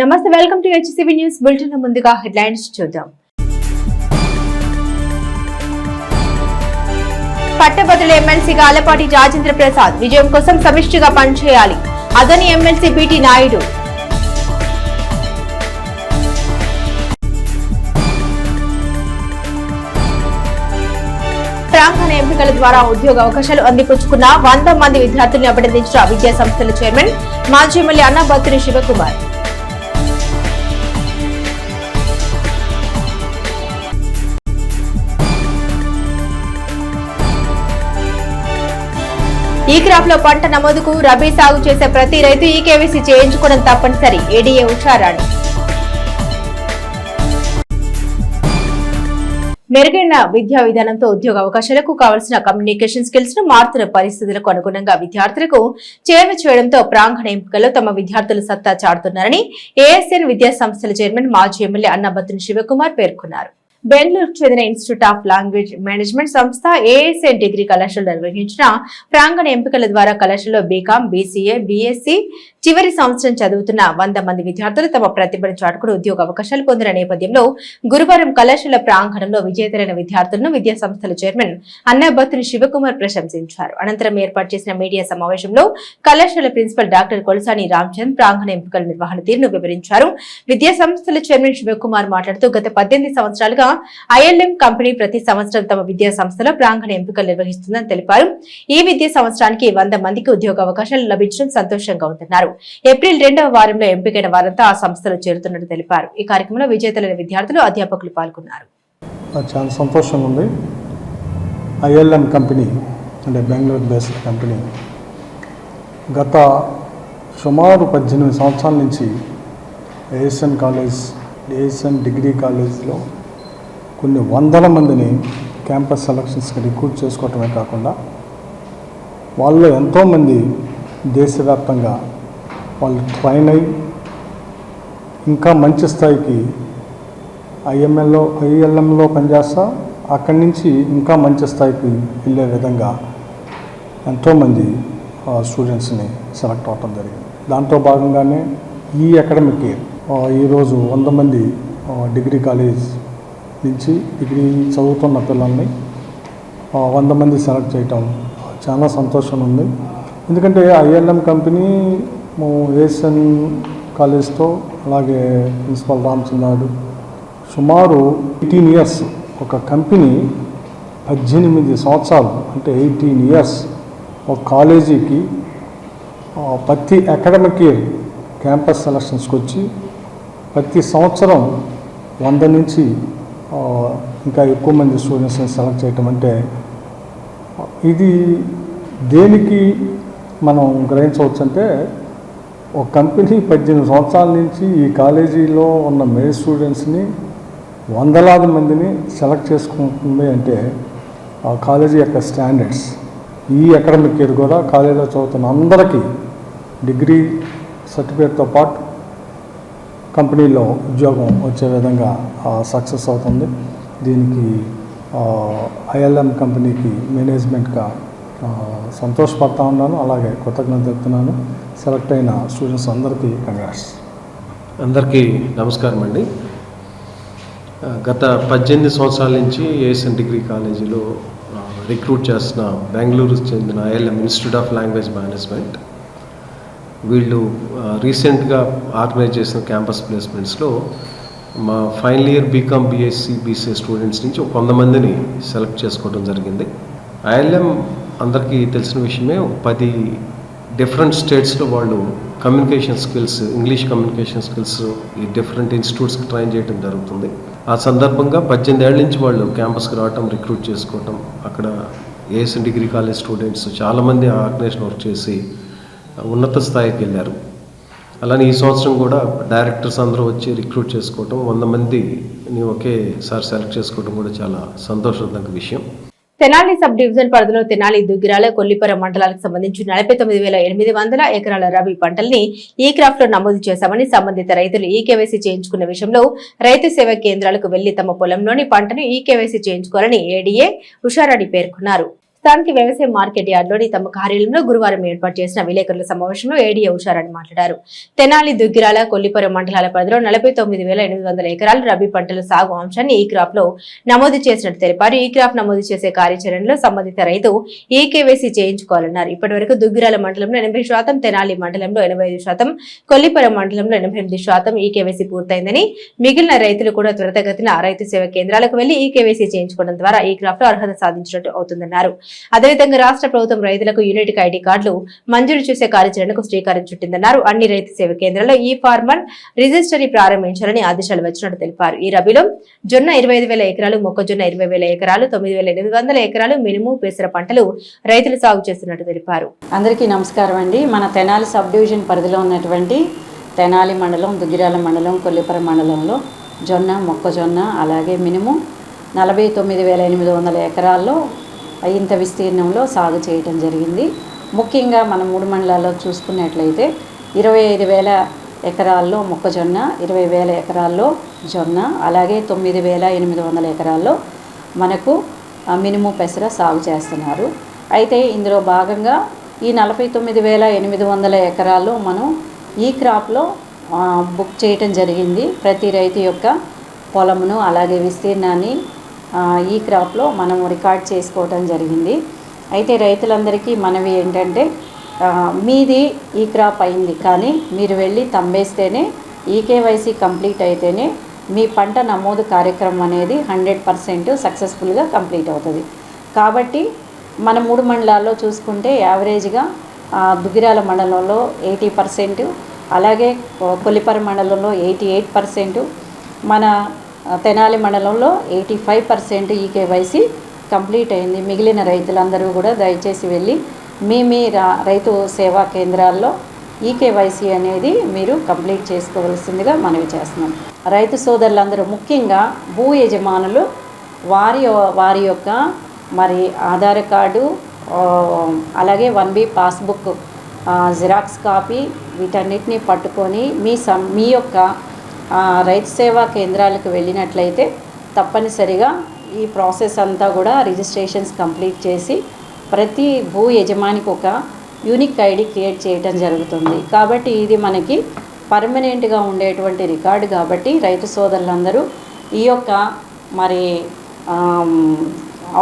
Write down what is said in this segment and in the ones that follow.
నమస్తే, welcome to HCV news bulletin. ముందుగా headlines చూద్దాం. పట్టభద్రుల ఎమ్మెల్సీగా ఆలపాటి రాజేంద్ర ప్రసాద్ విజయం కోసం సమిష్టిగా పనిచేయాలి. అదని ఎమ్మెల్సీ బీటీ నాయుడు. ప్రాంగణ ఎంపికల ద్వారా ఉద్యోగ అవకాశాలు అందిపుచ్చుకున్న 100 మంది విద్యార్థులను అభినందించిన విద్యా సంస్థల చైర్మన్ మాజీ ఎమ్మెల్యే అన్నబత్తుని శివకుమార్. ఈ క్రాప్ లో పంట నమోదుకు రబీ సాగు చేసే ప్రతి రైతు ఈ కేవైసీ చేయించుకోవడం తప్పనిసరి. ఏడీఏ ఉషారాణి. మెరుగైన విద్యా విధానంతో ఉద్యోగ అవకాశాలకు కావలసిన కమ్యూనికేషన్ స్కిల్స్ ను మారుతున్న పరిస్థితులకు అనుగుణంగా విద్యార్థులకు చేరువ చేయడంతో ప్రాంగణ ఎంపికల్లో తమ విద్యార్థులు సత్తా చాటుతున్నారని ఏఎస్ఎన్ విద్యా సంస్థల చైర్మన్ మాజీ ఎమ్మెల్యే అన్నబత్తుని శివకుమార్ పేర్కొన్నారు. బెంగళూరుకు చెందిన ఇన్స్టిట్యూట్ ఆఫ్ లాంగ్వేజ్ మేనేజ్మెంట్ సంస్థ ఏఎస్ఎన్ డిగ్రీ కళాశాల నిర్వహించిన ప్రాంగణ ఎంపికల ద్వారా కళాశాలలో బీకాం, బీసీఏ, బీఎస్సీ చివరి సంవత్సరం చదువుతున్న 100 మంది విద్యార్థులు తమ ప్రతిభను చాటుకుని ఉద్యోగ అవకాశాలు పొందిన నేపథ్యంలో గురువారం కళాశాల ప్రాంగణంలో విజేతలైన విద్యార్థులను విద్యా సంస్థల చైర్మన్ అన్నబత్తుని శివకుమార్ ప్రశంసించారు. అనంతరం ఏర్పాటు చేసిన మీడియా సమావేశంలో కళాశాల ప్రిన్సిపల్ డాక్టర్ కొలసాని రామచంద్ ప్రాంగణ ఎంపికల నిర్వహణ తీరును వివరించారు. విద్యా సంస్థల చైర్మన్ శివకుమార్ మాట్లాడుతూ గత 18 సంవత్సరాలుగా ఐఎల్ఎం కంపెనీ ప్రతి సంవత్సరం తమ విద్యా సంస్థలో ప్రాంగణ ఎంపికలు నిర్వహిస్తుందని తెలిపారు. ఈ విద్యా సంవత్సరానికి 100 మందికి ఉద్యోగ అవకాశాలు లభించడం సంతోషంగా ఉందన్నారు. ఏప్రిల్ 2వ వారంలో ఎంపికైన వారంతా ఆ సంస్థలో చేరుతున్నట్టు తెలిపారు. ఈ కార్యక్రమంలో విజేతలైన విద్యార్థులు, అధ్యాపకులు పాల్గొన్నారు. చాలా సంతోషంగా ఉంది. ఐఎల్ఎం కంపెనీ అంటే బెంగళూరు బేస్డ్ కంపెనీ గత సుమారు 18 సంవత్సరాల నుంచి ఏఎస్ఎన్ డిగ్రీ కాలేజ్లో కొన్ని 100 మందిని క్యాంపస్ సెలక్షన్స్కి రిక్రూట్ చేసుకోవటమే కాకుండా వాళ్ళు ఎంతోమంది దేశవ్యాప్తంగా వాళ్ళు ట్రైన్ అయ్యి ఇంకా మంచి స్థాయికి ఐఎల్ఎంలో పనిచేస్తా అక్కడి నుంచి ఇంకా మంచి స్థాయికి వెళ్ళే విధంగా ఎంతోమంది స్టూడెంట్స్ని సెలెక్ట్ అవ్వటం జరిగింది. దాంట్లో భాగంగానే ఈ అకాడమిక్ ఇయర్ ఈరోజు 100 మంది డిగ్రీ కాలేజ్ నుంచి డిగ్రీ చదువుతున్న పిల్లల్ని 100 మంది సెలెక్ట్ చేయటం చాలా సంతోషం ఉంది. ఎందుకంటే ఐఎల్ఎం కంపెనీ ఏఎస్ఎన్ కాలేజ్తో అలాగే ప్రిన్సిపల్ రామచంద్రుడు సుమారు 18 ఇయర్స్ ఒక కంపెనీ 18 సంవత్సరాలు అంటే 18 ఇయర్స్ ఒక కాలేజీకి ప్రతి అకాడమిక్ ఇయర్ క్యాంపస్ సెలక్షన్స్కి వచ్చి ప్రతి సంవత్సరం 100 నుంచి ఇంకా ఎక్కువ మంది స్టూడెంట్స్ని సెలెక్ట్ చేయటం అంటే ఇది దేనికి మనం గ్రహించవచ్చు అంటే ఒక కంపెనీ 18 సంవత్సరాల నుంచి ఈ కాలేజీలో ఉన్న మెయిన్ స్టూడెంట్స్ని వందలాది మందిని సెలెక్ట్ చేసుకుంటుంది అంటే ఆ కాలేజీ యొక్క స్టాండర్డ్స్. ఈ అకాడమిక్ ఇయర్ కూడా కాలేజీలో చదువుతున్న అందరికీ డిగ్రీ సర్టిఫికేట్తో పాటు కంపెనీలో ఉద్యోగం వచ్చే విధంగా సక్సెస్ అవుతుంది. దీనికి ఐఎల్ఎం కంపెనీకి మేనేజ్మెంట్గా సంతోషపడతా ఉన్నాను, అలాగే కృతజ్ఞత చెప్తున్నాను. సెలెక్ట్ అయిన స్టూడెంట్స్ అందరికీ కంగ్రాట్స్. అందరికీ నమస్కారం అండి. గత 18 సంవత్సరాల నుంచి ఏఎస్ఎన్ డిగ్రీ కాలేజీలో రిక్రూట్ చేస్తున్న బెంగళూరుకు చెందిన ILM institute of language management వీళ్ళు రీసెంట్గా ఆర్గనైజ్ చేసిన క్యాంపస్ ప్లేస్మెంట్స్లో మా final year BCom, BSc, BCA students నుంచి 100 మందిని సెలెక్ట్ చేసుకోవడం జరిగింది. ఐఎల్ఎం అందరికీ తెలిసిన విషయమే. 10 డిఫరెంట్ స్టేట్స్లో వాళ్ళు communication skills, English communication skills ఈ డిఫరెంట్ ఇన్స్టిట్యూట్స్కి ట్రైన్ చేయడం జరుగుతుంది. ఆ సందర్భంగా 18 ఏళ్ళ నుంచి వాళ్ళు క్యాంపస్కి రావటం, రిక్రూట్ చేసుకోవటం, అక్కడ ఏఎస్ఎన్ డిగ్రీ కాలేజ్ స్టూడెంట్స్ చాలామంది ఆ ఆర్గనైజేషన్ వర్క్ చేసి ఉన్నత స్థాయికి వెళ్ళారు. అలానే ఈ సంవత్సరం కూడా డైరెక్టర్స్ అందరూ వచ్చి రిక్రూట్ చేసుకోవటం, 100 మందిని ఒకేసారి సెలెక్ట్ చేసుకోవడం కూడా చాలా సంతోషదాయక విషయం. తెనాలి సబ్ డివిజన్ పరిధిలో తెనాలి, దుగ్గిరాల, కొల్లిపర మండలాలకు సంబంధించి 49,800 ఎకరాల రబీ పంటల్ని ఈ క్రాఫ్ట్ లో నమోదు చేశామని సంబంధిత రైతులు ఈ కేవైసీ చేయించుకున్న విషయంలో రైతు సేవా కేంద్రాలకు వెళ్లి తమ పొలంలోని పంటను ఈ కేవైసీ చేయించుకోవాలని ఏడీఏ ఉషారాణి పేర్కొన్నారు. స్థానిక వ్యవసాయ మార్కెట్ యార్డులోని తమ కార్యాలయంలో గురువారం ఏర్పాటు చేసిన విలేకరుల సమావేశంలో ఏడీఏ ఉషారాణి మాట్లాడారు. తెనాలి, దుగ్గిరాల, కొల్లిపురం మండలాల పరిధిలో 49,800 ఎకరాలు రబీ పంటల సాగు అంశాన్ని ఈ క్రాప్ లో నమోదు చేసినట్టు తెలిపారు. ఈ క్రాప్ నమోదు చేసే కార్యాచరణలో సంబంధిత రైతు ఈకేవైసీ చేయించుకోవాలన్నారు. ఇప్పటి వరకు దుగ్గిరాల మండలంలో 80%, తెనాలి మండలంలో 85%, కొల్లిపురం మండలంలో 88% ఈకేవైసీ పూర్తయిందని, మిగిలిన రైతులు కూడా త్వరితగతిన రైతు సేవా కేంద్రాలకు వెళ్లి ఈకేవైసీ చేయించుకోవడం ద్వారా ఈ క్రాప్ లో అర్హత సాధించినట్టు అవుతుందన్నారు. అదేవిధంగా రాష్ట్ర ప్రభుత్వం రైతులకు యూనిట్ ఐడి కార్డులు మంజూరు చేసే కార్యాచరణకు శ్రీకారం చుట్టిందన్నారు. అన్ని రైతు సేవ కేంద్రాల్లో ఈ ఫార్మర్ రిజిస్టరీ ప్రారంభించాలని ఆదేశాలు వచ్చినట్టు తెలిపారు. ఈ రబీలో జొన్న 25,000 ఎకరాలు, మొక్కజొన్న 20,000 ఎకరాలు, 9,800 ఎకరాలు మినుము, పెసర పంటలు రైతులు సాగు చేస్తున్నట్టు తెలిపారు. అందరికీ నమస్కారం అండి. మన తెనాలి సబ్ డివిజన్ పరిధిలో ఉన్నటువంటి తెనాలి మండలం, దుగ్గిరాల మండలం, కొల్లిపురం మండలంలో జొన్న, మొక్కజొన్న అలాగే మినుము 49,800 ఎకరాల్లో ఇంత విస్తీర్ణంలో సాగు చేయటం జరిగింది. ముఖ్యంగా మనం 3 మండలాల్లో చూసుకున్నట్లయితే 25,000 ఎకరాల్లో మొక్కజొన్న, 20,000 ఎకరాల్లో జొన్న, అలాగే 9,800 ఎకరాల్లో మనకు మినుము, పెసర సాగు చేస్తున్నారు. అయితే ఇందులో భాగంగా ఈ 49,800 ఎకరాల్లో మనం ఈ క్రాప్లో బుక్ చేయటం జరిగింది. ప్రతి రైతు యొక్క పొలమును అలాగే విస్తీర్ణాన్ని ఈ క్రాప్లో మనం రికార్డ్ చేసుకోవటం జరిగింది. అయితే రైతులందరికీ మనవి ఏంటంటే, మీది ఈ క్రాప్ అయింది కానీ మీరు వెళ్ళి తంబేస్తేనే, ఈకేవైసీ కంప్లీట్ అయితేనే మీ పంట నమోదు కార్యక్రమం అనేది 100% సక్సెస్ఫుల్గా కంప్లీట్ అవుతుంది. కాబట్టి మన 3 మండలాల్లో చూసుకుంటే యావరేజ్గా దుగ్గిరాల మండలంలో 80%, అలాగే కొల్లిపురం మండలంలో 88%, మన తెనాలి మండలంలో 85% ఈకేవైసీ కంప్లీట్ అయింది. మిగిలిన రైతులందరూ కూడా దయచేసి వెళ్ళి మీ రైతు సేవా కేంద్రాల్లో ఈకేవైసీ అనేది మీరు కంప్లీట్ చేసుకోవాల్సిందిగా మనవి చేస్తున్నాం. రైతు సోదరులందరూ ముఖ్యంగా భూ యజమానులు వారి యొక్క మరి ఆధార్ కార్డు, అలాగే 1B పాస్బుక్ జిరాక్స్ కాపీ వీటన్నిటిని పట్టుకొని మీ యొక్క రైతు సేవా కేంద్రాలకు వెళ్ళినట్లయితే తప్పనిసరిగా ఈ ప్రాసెస్ అంతా కూడా రిజిస్ట్రేషన్స్ కంప్లీట్ చేసి ప్రతి భూ యజమానికి ఒక యూనిక్ ఐడి క్రియేట్ చేయడం జరుగుతుంది. కాబట్టి ఇది మనకి పర్మనెంట్గా ఉండేటువంటి రికార్డు. కాబట్టి రైతు సోదరులందరూ ఈ యొక్క మరి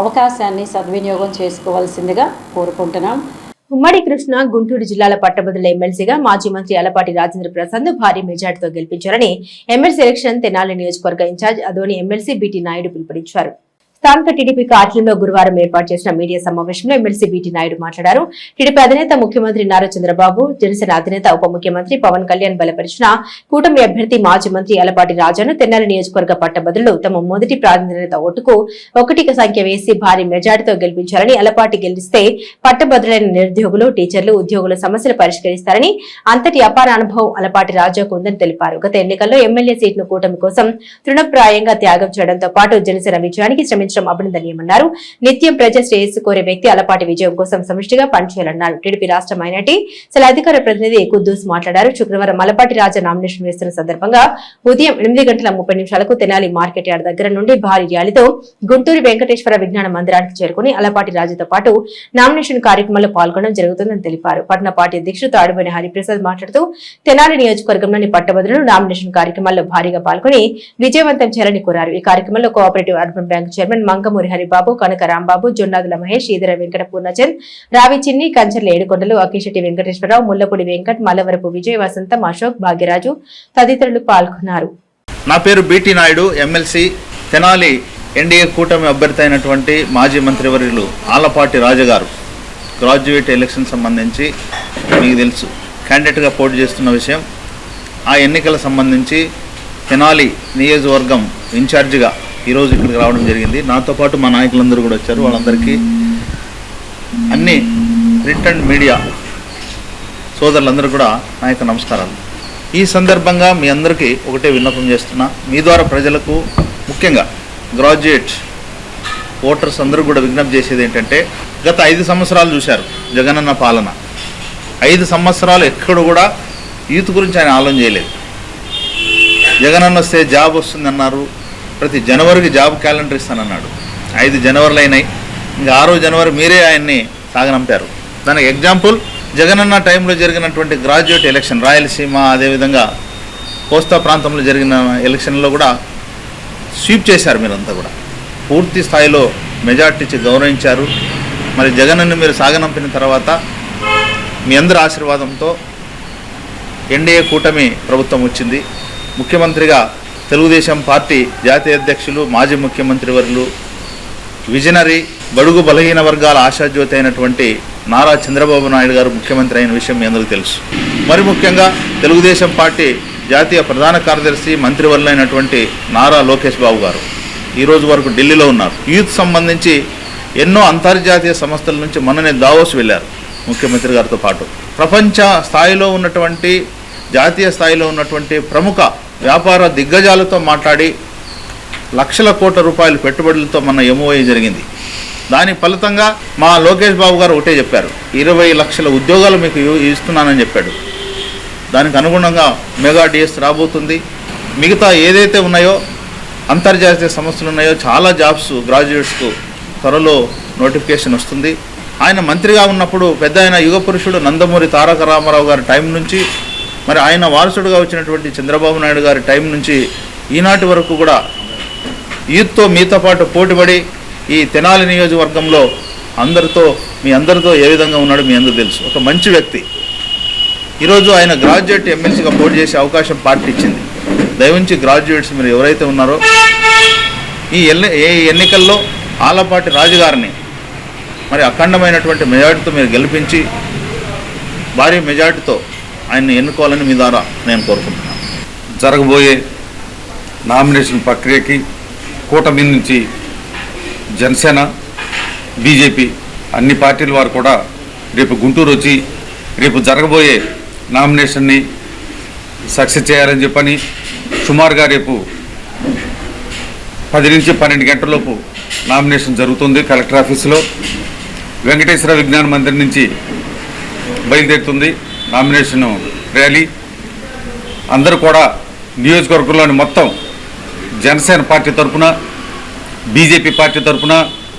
అవకాశాన్ని సద్వినియోగం చేసుకోవాల్సిందిగా కోరుకుంటున్నాం. ఉమ్మడి కృష్ణ, గుంటూరు జిల్లాల పట్టభద్రుల ఎమ్మెల్సీగా మాజీ మంత్రి అలపాటి రాజేంద్ర ప్రసాద్ భారీ మెజార్టీతో గెలిపించారని ఎమ్మెల్సీ ఎలక్షన్ తెనాలి నియోజకవర్గ incharge Adoni MLC BT Naidu పిలుపునిచ్చారు. స్థానిక టీడీపీ కార్యాలయంలో గురువారం ఏర్పాటు చేసిన మీడియా సమావేశంలో ఎమ్మెల్సీ బీటీ నాయుడు మాట్లాడారు. టీడీపీ అధినేత ముఖ్యమంత్రి నారా చంద్రబాబు, జనసేన అధినేత ఉప ముఖ్యమంత్రి పవన్ కళ్యాణ్ బలపరిచిన కూటమి అభ్యర్థి మాజీ మంత్రి అలపాటి రాజాను తెనాలి నియోజకవర్గ పట్టభద్రులు తమ మొదటి ప్రాధాన్యత ఓటుకు 1 సంఖ్య వేసి భారీ మెజార్టీతో గెలిపించారని, అలపాటి గెలిస్తే పట్టభద్రులైన నిరుద్యోగులు, టీచర్లు, ఉద్యోగుల సమస్యలు పరిష్కరిస్తారని, అంతటి అపార అనుభవం అలపాటి రాజాకు ఉందని తెలిపారు. గత ఎన్నికల్లో ఎమ్మెల్యే సీట్ను కూటమి కోసం తృణప్రాయంగా త్యాగం చేయడంతో పాటు జనసేన విజయానికి అభినందనీయమన్నారు. నిత్యం ప్రజా శ్రేయస్సు కోరే వ్యక్తి అలపాటి విజయం కోసం సమిష్టిగా పనిచేయాలన్నారు. టీడీపీ రాష్ట్ర మైనార్టీ సెల్ అధికార ప్రతినిధి కుద్దూస్ మాట్లాడారు. శుక్రవారం అలపాటి రాజా నామినేషన్ వేస్తున్న సందర్భంగా ఉదయం 8:30 తెనాలి మార్కెట్ యార్డ్ దగ్గర నుండి భారీ ర్యాలీతో గుంటూరు వెంకటేశ్వర విజ్ఞాన మందిరానికి చేరుకుని అలపాటి రాజాతో పాటు నామినేషన్ కార్యక్రమంలో పాల్గొనడం జరుగుతుందని తెలిపారు. పట్టణ పార్టీ అధ్యక్షుడు తాడుబోయిన హరిప్రసాద్ మాట్లాడుతూ తెనాలి నియోజకవర్గంలోని పట్టభద్రులు నామినేషన్ కార్యక్రమాల్లో భారీగా పాల్గొని విజయవంతం చేయాలని కోరారు. ఈ కార్యక్రమంలో cooperative urban bank chairman Mangamuri Haribabu, Kanaka Rambabu, Jonnadula Mahesh, Eedara Venkata Purnachand, Ravi Chinni, Kancharla ఏడుకొండలు, అకిశెట్టి వెంకటేశ్వరరావు, ముల్లపూడి వెంకట్, మల్లవరపు విజయ్, వసంతం, అశోక్, భాగ్యరాజు తదితరులు పాల్గొన్నారు. నా పేరు BT Naidu, MLC, Tenali NDA కూటమి అభ్యర్థి అయినటువంటి మాజీ మంత్రివర్యులు ఆలపాటి రాజగారు గ్రాడ్యుయేట్ ఎలక్షన్ సంబంధించి మీకు తెలుసు క్యాండిడేట్గా పోటీ చేస్తున్న విషయం. ఆ ఎన్నికల సంబంధించి తెనాలి నియోజకవర్గం ఇన్ఛార్జిగా ఈరోజు ఇక్కడికి రావడం జరిగింది. నాతో పాటు మా నాయకులందరూ కూడా వచ్చారు. వాళ్ళందరికీ అన్ని ప్రింట్ అండ్ మీడియా సోదరులందరూ కూడా నా యొక్క నమస్కారాలు. ఈ సందర్భంగా మీ అందరికీ ఒకటే విన్నపం చేస్తున్నా. మీ ద్వారా ప్రజలకు, ముఖ్యంగా గ్రాడ్యుయేట్ ఓటర్స్ అందరూ కూడా విజ్ఞప్తి చేసేది ఏంటంటే, గత 5 సంవత్సరాలు చూశారు జగనన్న పాలన. 5 సంవత్సరాలు ఎక్కడ కూడా యూత్ గురించి ఆయన ఆలోచన చేయలేదు. జగనన్న వస్తే జాబ్ వస్తుందన్నారు. ప్రతి జనవరికి జాబ్ క్యాలెండర్ ఇస్తానన్నాడు. 5 జనవరిలు అయినాయి. ఇంకా 6 జనవరి మీరే ఆయన్ని సాగనంపారు. దానికి ఎగ్జాంపుల్ జగనన్న టైంలో జరిగినటువంటి గ్రాడ్యుయేట్ ఎలక్షన్, రాయలసీమ అదేవిధంగా కోస్తా ప్రాంతంలో జరిగిన ఎలక్షన్లో కూడా స్వీప్ చేశారు. మీరంతా కూడా పూర్తి స్థాయిలో మెజార్టీ ఇచ్చి గౌరవించారు. మరి జగనన్న మీరు సాగనంపిన తర్వాత మీ అందరి ఆశీర్వాదంతో ఎన్డీఏ కూటమి ప్రభుత్వం వచ్చింది. ముఖ్యమంత్రిగా తెలుగుదేశం పార్టీ జాతీయ అధ్యక్షులు, మాజీ ముఖ్యమంత్రి వర్యులు, విజనరీ, బడుగు బలహీన వర్గాల ఆశాజ్యోతి అయినటువంటి నారా చంద్రబాబు నాయుడు గారు ముఖ్యమంత్రి అయిన విషయం మీ అందరికీ తెలుసు. మరి ముఖ్యంగా తెలుగుదేశం పార్టీ జాతీయ ప్రధాన కార్యదర్శి, మంత్రివర్యులైనటువంటి నారా లోకేష్ బాబు గారు ఈరోజు వరకు ఢిల్లీలో ఉన్నారు. యూత్ సంబంధించి ఎన్నో అంతర్జాతీయ సంస్థల నుంచి మొన్ననే దావోస్ వెళ్ళారు ముఖ్యమంత్రి గారితో పాటు. ప్రపంచ స్థాయిలో ఉన్నటువంటి, జాతీయ స్థాయిలో ఉన్నటువంటి ప్రముఖ వ్యాపార దిగ్గజాలతో మాట్లాడి లక్షల కోట్ల రూపాయల పెట్టుబడులతో మన ఎంఓఏ జరిగింది. దాని ఫలితంగా మా లోకేష్ బాబు గారు ఒకటే చెప్పారు, 20 లక్షల ఉద్యోగాలు మీకు ఇస్తున్నానని చెప్పాడు. దానికి అనుగుణంగా మెగా డిఎస్ రాబోతుంది. మిగతా ఏదైతే ఉన్నాయో అంతర్జాతీయ సంస్థలు ఉన్నాయో చాలా జాబ్స్ గ్రాడ్యుయేట్స్కు త్వరలో నోటిఫికేషన్ వస్తుంది. ఆయన మంత్రిగా ఉన్నప్పుడు పెద్ద ఆయన యుగ పురుషుడు నందమూరి తారక రామారావు గారి టైం నుంచి, మరి ఆయన వారసుడుగా వచ్చినటువంటి చంద్రబాబు నాయుడు గారి టైం నుంచి ఈనాటి వరకు కూడా యూత్తో మీతో పాటు పోటీపడి ఈ తెనాలి నియోజకవర్గంలో మీ అందరితో ఏ విధంగా ఉన్నాడో మీ అందరూ తెలుసు. ఒక మంచి వ్యక్తి. ఈరోజు ఆయన గ్రాడ్యుయేట్ ఎమ్మెల్సీగా పోటీ చేసే అవకాశం పార్టీ ఇచ్చింది. దయవుంచి గ్రాడ్యుయేట్స్ మీరు ఎవరైతే ఉన్నారో ఈ ఎన్నికల్లో ఆలపాటి రాజుగారిని మరి అఖండమైనటువంటి మెజార్టీతో మీరు గెలిపించి భారీ మెజార్టీతో ఆయన్ని ఎన్నుకోవాలని మీ ద్వారా నేను కోరుకుంటున్నాను. జరగబోయే నామినేషన్ ప్రక్రియకి కూటమి నుంచి జనసేన, బీజేపీ అన్ని పార్టీల వారు కూడా రేపు గుంటూరు వచ్చి రేపు జరగబోయే నామినేషన్ని సక్సెస్ చేయాలని చెప్పని సుమారుగా రేపు 10 నుంచి 12 గంటలలోపు నామినేషన్ జరుగుతుంది. కలెక్టర్ ఆఫీసులో వెంకటేశ్వర విజ్ఞాన మందిర్ నుంచి బయలుదేరుతుంది నామినేషన్ ర్యాలీ. అందరూ కూడా నియోజకవర్గంలోని మొత్తం జనసేన పార్టీ తరఫున, బీజేపీ పార్టీ తరఫున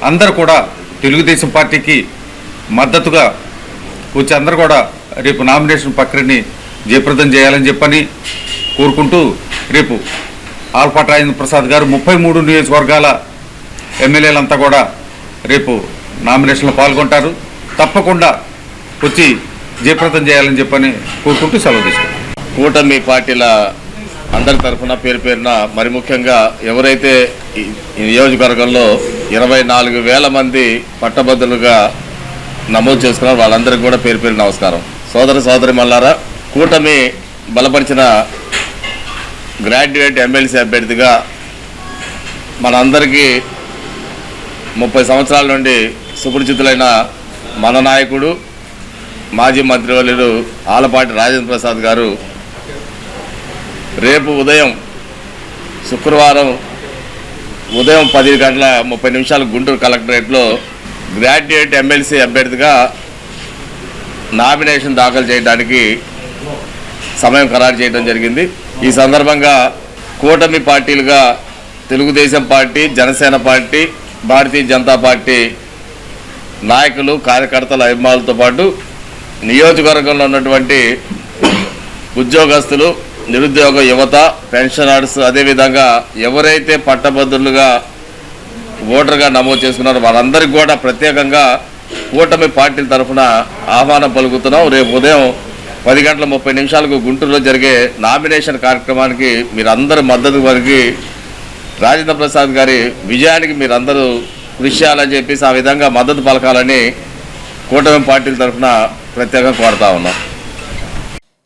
అందరూ కూడా తెలుగుదేశం పార్టీకి మద్దతుగా వచ్చి అందరూ కూడా రేపు నామినేషన్ ప్రక్రియని జయప్రదం చేయాలని చెప్పని కోరుకుంటూ రేపు ఆలపాటి రాజేంద్ర ప్రసాద్ గారు 33 నియోజకవర్గాల ఎమ్మెల్యేలంతా కూడా రేపు నామినేషన్లో పాల్గొంటారు. తప్పకుండా వచ్చి జయప్రదం చేయాలని చెప్పని కోరుకుంటూ సెలవు తీసుకుంటారు. కూటమి పార్టీల అందరి తరఫున పేరు పేరున మరి ముఖ్యంగా ఎవరైతే ఈ నియోజకవర్గంలో 24,000 మంది పట్టభద్రులుగా నమోదు చేసుకున్నారు వాళ్ళందరికీ కూడా పేరు పేరు నమస్కారం. సోదరి మల్లారా, కూటమి బలపరిచిన గ్రాడ్యుయేట్ ఎమ్మెల్సీ అభ్యర్థిగా మనందరికీ 30 సంవత్సరాల నుండి సుపరిచితులైన మన నాయకుడు, మాజీ మంత్రివర్యులు ఆలపాటి రాజేంద్ర ప్రసాద్ గారు రేపు ఉదయం శుక్రవారం ఉదయం 10:30 గుంటూరు కలెక్టరేట్లో గ్రాడ్యుయేట్ ఎమ్మెల్సీ అభ్యర్థిగా నామినేషన్ దాఖలు చేయడానికి సమయం ఖరారు చేయడం జరిగింది. ఈ సందర్భంగా కూటమి పార్టీలుగా Telugu Desam party, Janasena party, Bharatiya Janata party నాయకులు, కార్యకర్తల అభిమానులతో పాటు నియోజకవర్గంలో ఉన్నటువంటి ఉద్యోగస్తులు, నిరుద్యోగ యువత, పెన్షనర్స్, అదేవిధంగా ఎవరైతే పట్టభద్రులుగా ఓటర్గా నమోదు చేసుకున్నారో వారందరికీ కూడా ప్రత్యేకంగా కూటమి పార్టీల తరఫున ఆహ్వానం పలుకుతున్నాం. రేపు ఉదయం 10:30 గుంటూరులో జరిగే నామినేషన్ కార్యక్రమానికి మీరందరూ మద్దతు పలికి రాజేంద్ర ప్రసాద్ గారి విజయానికి మీరందరూ కృషి చేయాలని చెప్పేసి ఆ విధంగా మద్దతు పలకాలని కూటమి పార్టీల తరఫున ప్రత్యేకంగా కోరుతా ఉన్నాం.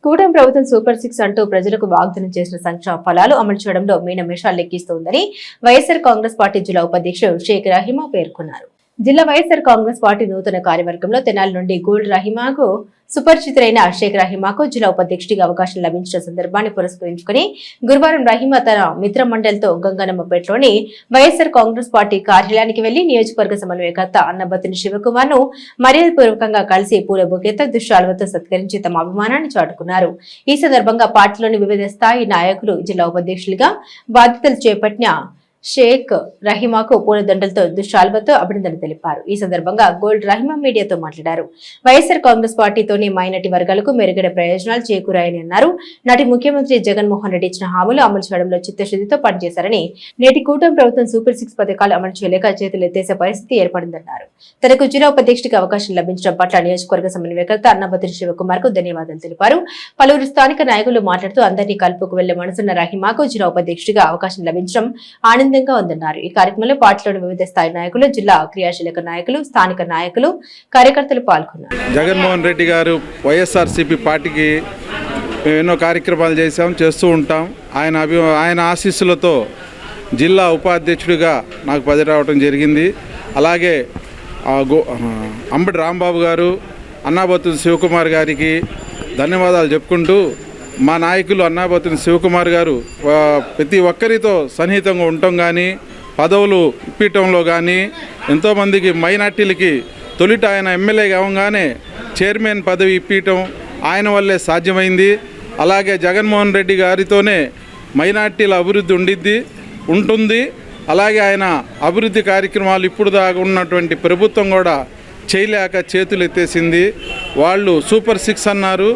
కూటమి ప్రభుత్వం సూపర్ 6 అంటూ ప్రజలకు వాగ్దానం చేసిన సంక్షేమ ఫలాలు అమలు చేయడంలో మీనమేషాలు లెక్కిస్తోందని వైఎస్ఆర్ కాంగ్రెస్ పార్టీ జిల్లా ఉపాధ్యక్షుడు షేక్ రహీమా పేర్కొన్నారు. జిల్లా వైఎస్ఆర్ కాంగ్రెస్ పార్టీ నూతన కార్యవర్గంలో తెనాలి నుండి గోల్డ్ రహీమాకు సుపరిచితులైన షేక్ రహీమాకు జిల్లా ఉపాధ్యక్షుడిగా అవకాశం లభించిన సందర్భాన్ని పురస్కరించుకుని గురువారం రహీమా తన మిత్ర మండలితో గంగనమ్మపేటలోని వైఎస్ఆర్ కాంగ్రెస్ పార్టీ కార్యాలయానికి వెళ్లి నియోజకవర్గ సమన్వయకర్త అన్నబత్తిని శివకుమార్ ను మర్యాదపూర్వకంగా కలిసి పూల బొకేతో దుశ్శాలువతో సత్కరించి తమ అభిమానాన్ని చాటుకున్నారు. ఈ సందర్భంగా పార్టీలోని వివిధ స్థాయి నాయకులు జిల్లా ఉపాధ్యక్షులుగా బాధ్యతలు చేపట్టిన షేక్ రహీమాకు పూలదండలతో దుశ్శాల్వతో అభినందనలు తెలిపారు. ఈ సందర్భంగా గోల్డ్ రహీమా మీడియాతో మాట్లాడారు. వైఎస్ఆర్ కాంగ్రెస్ పార్టీతోని మైనార్టీ వర్గాలకు మెరుగైన ప్రయోజనాలు చేకూరాయని అన్నారు. నాటి ముఖ్యమంత్రి జగన్మోహన్ రెడ్డి ఇచ్చిన హామీలు అమలు చేయడంలో చిత్తశుద్ధితో పనిచేశారని, నేటి కూటమి ప్రభుత్వం సూపర్ 6 పథకాలు అమలు చేయలేక చేతులు ఎత్తేసే పరిస్థితి ఏర్పడిందన్నారు. తనకు జిల్లా ఉపాధ్యక్షుడిగా అవకాశం లభించడం పట్ల నియోజకవర్గ సమన్వయకర్త అన్నబత్రి శివకుమార్ కు ధన్యవాదాలు తెలిపారు. పలువురు స్థానిక నాయకులు మాట్లాడుతూ అందరినీ కలుపుకు వెళ్లే మనసున్న రహీమాకు జిల్లా ఉపాధ్యక్షుడిగా అవకాశం లభించడం ఆనందంగా ఉందన్నారు. ఈ కార్యక్రమంలో పార్టీలోని వివిధ స్థాయి నాయకులు, జిల్లా క్రియాశీలక నాయకులు, స్థానిక నాయకులు, కార్యకర్తలు పాల్గొన్నారు. జగన్మోహన్ రెడ్డి గారు వైఎస్ఆర్సీపీ పార్టీకి ఎన్నో కార్యక్రమాలు చేస్తూ ఉంటాం. ఆయన ఆశీస్సులతో జిల్లా ఉపాధ్యక్షుడిగా నాకు పదవి రావడం జరిగింది. అలాగే అంబటి రాంబాబు గారు, అన్నాబత్తుని శివకుమార్ గారికి ధన్యవాదాలు చెప్పుకుంటూ, మా నాయకులు అన్నాబత్తుని శివకుమార్ గారు ప్రతి ఒక్కరితో సన్నిహితంగా ఉండటం కానీ, పదవులు ఇప్పించడంలో కానీ, ఎంతోమందికి మైనార్టీలకి తొలిట ఆయన ఎమ్మెల్యే కావగానే చైర్మన్ పదవి ఇప్పించడం ఆయన వల్లే సాధ్యమైంది. అలాగే జగన్మోహన్ రెడ్డి గారితోనే మైనార్టీల అభివృద్ధి ఉంటుంది. అలాగే ఆయన అభివృద్ధి కార్యక్రమాలు ఇప్పుడు దాకా ఉన్నటువంటి ప్రభుత్వం కూడా చేయలేక చేతులు ఎత్తేసింది. వాళ్ళు సూపర్ 6 అన్నారు,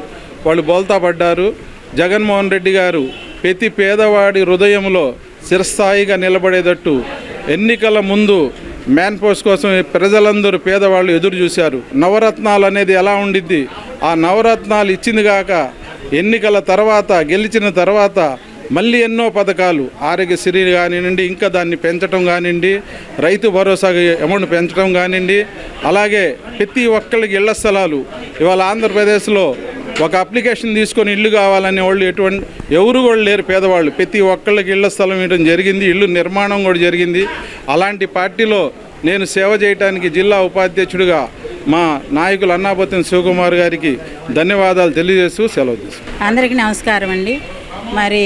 వాళ్ళు బోల్తా పడ్డారు. జగన్మోహన్ రెడ్డి గారు ప్రతి పేదవాడి హృదయంలో చిరస్థాయిగా నిలబడేటట్టు ఎన్నికల ముందు మ్యాన్ పోస్ట్ కోసం ప్రజలందరూ పేదవాళ్ళు ఎదురు చూశారు. నవరత్నాలు అనేది ఎలా ఉండిద్ది, ఆ నవరత్నాలు ఇచ్చింది కాక ఎన్నికల తర్వాత గెలిచిన తర్వాత మళ్ళీ ఎన్నో పథకాలు, ఆరోగ్యశ్రీ కానివ్వండి, ఇంకా దాన్ని పెంచడం కానివ్వండి, రైతు భరోసా అమౌంట్ పెంచడం కానివ్వండి, అలాగే ప్రతి ఒక్కరికి ఇళ్ల స్థలాలు. ఇవాళ ఆంధ్రప్రదేశ్లో ఒక అప్లికేషన్ తీసుకొని ఇల్లు కావాలనే వాళ్ళు ఎవరు కూడా లేరు పేదవాళ్ళు. ప్రతి ఒక్కళ్ళకి ఇళ్ల స్థలం ఇవ్వడం జరిగింది, ఇల్లు నిర్మాణం కూడా జరిగింది. అలాంటి పార్టీలో నేను సేవ చేయడానికి జిల్లా ఉపాధ్యక్షుడిగా మా నాయకులు అన్నాబత్తుని శివకుమార్ గారికి ధన్యవాదాలు తెలియజేస్తూ సెలవు తీసుకుంటాను. అందరికీ నమస్కారం అండి. మరి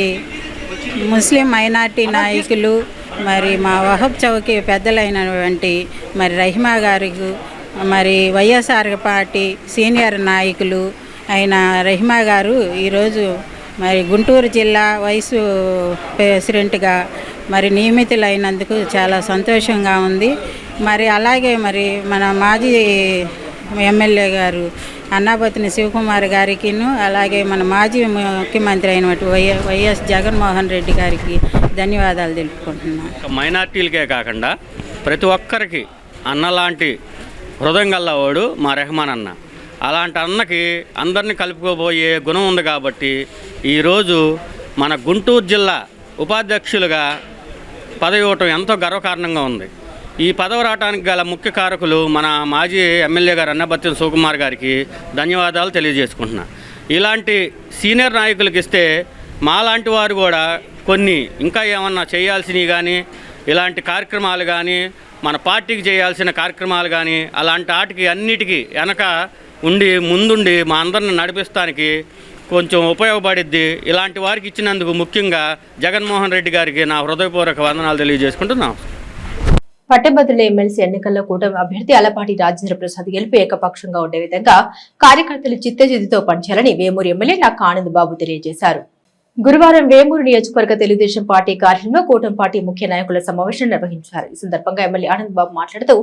ముస్లిం మైనార్టీ నాయకులు, మరి మా వహబ్ చౌకీ పెద్దలైనటువంటి మరి రహీమా గారికి, మరి వైఎస్ఆర్ పార్టీ సీనియర్ నాయకులు అయిన రహీమా గారు ఈరోజు మరి గుంటూరు జిల్లా వైస్ ప్రెసిడెంట్గా మరి నియమితులైనందుకు చాలా సంతోషంగా ఉంది. మరి అలాగే మరి మన మాజీ ఎమ్మెల్యే గారు అన్నాబత్తుని శివకుమార్ గారికిను, అలాగే మన మాజీ ముఖ్యమంత్రి అయినటువంటి వైఎస్ జగన్మోహన్ రెడ్డి గారికి ధన్యవాదాలు తెలుపుకుంటున్నాను. మైనార్టీలకే కాకుండా ప్రతి ఒక్కరికి అన్నలాంటి హృదయం గల్లవాడు మా రెహమాన్ అన్న. అలాంటి అన్నకి అందరినీ కలుపుకోబోయే గుణం ఉంది కాబట్టి ఈరోజు మన గుంటూరు జిల్లా ఉపాధ్యక్షులుగా పదవి ఇవ్వటం ఎంతో గర్వకారణంగా ఉంది. ఈ పదవి రావడానికి గల ముఖ్య కారకులు మన మాజీ ఎమ్మెల్యే గారు అన్నబత్తుని శివకుమార్ గారికి ధన్యవాదాలు తెలియజేసుకుంటున్నా. ఇలాంటి సీనియర్ నాయకులకి ఇస్తే మాలాంటి వారు కూడా కొన్ని ఇంకా ఏమన్నా చేయాల్సినవి కానీ, ఇలాంటి కార్యక్రమాలు కానీ, మన పార్టీకి చేయాల్సిన కార్యక్రమాలు కానీ, అలాంటి వాటికి అన్నిటికీ వెనక ఉండి ముందుండి మా అందరిని నడిపిస్తానికి కొంచెం ఉపయోగపడిద్ది. ఇలాంటి వారికి ఇచ్చినందుకు ముఖ్యంగా జగన్మోహన్ రెడ్డి గారికి నా హృదయపూర్వక వందనాలు తెలియజేసుకుంటున్నాం. పట్టభద్రుల ఎమ్మెల్సీ ఎన్నికల్లో కూటమి అభ్యర్థి అలపాటి రాజేంద్ర ప్రసాద్ గెలుపు ఏకపక్షంగా ఉండే విధంగా కార్యకర్తలు చిత్తశుద్ధితో పనిచేయాలని వేమూరు ఎమ్మెల్యే నాకు ఆనంద్ బాబు తెలియజేశారు. గురువారం వేమూరు నియోజకవర్గ తెలుగుదేశం పార్టీ కార్యాలయంలో కూటమి పార్టీ ముఖ్య నాయకుల సమావేశం నిర్వహించారు. ఈ సందర్భంగా ఎమ్మెల్యే ఆనంద్ బాబు మాట్లాడుతూ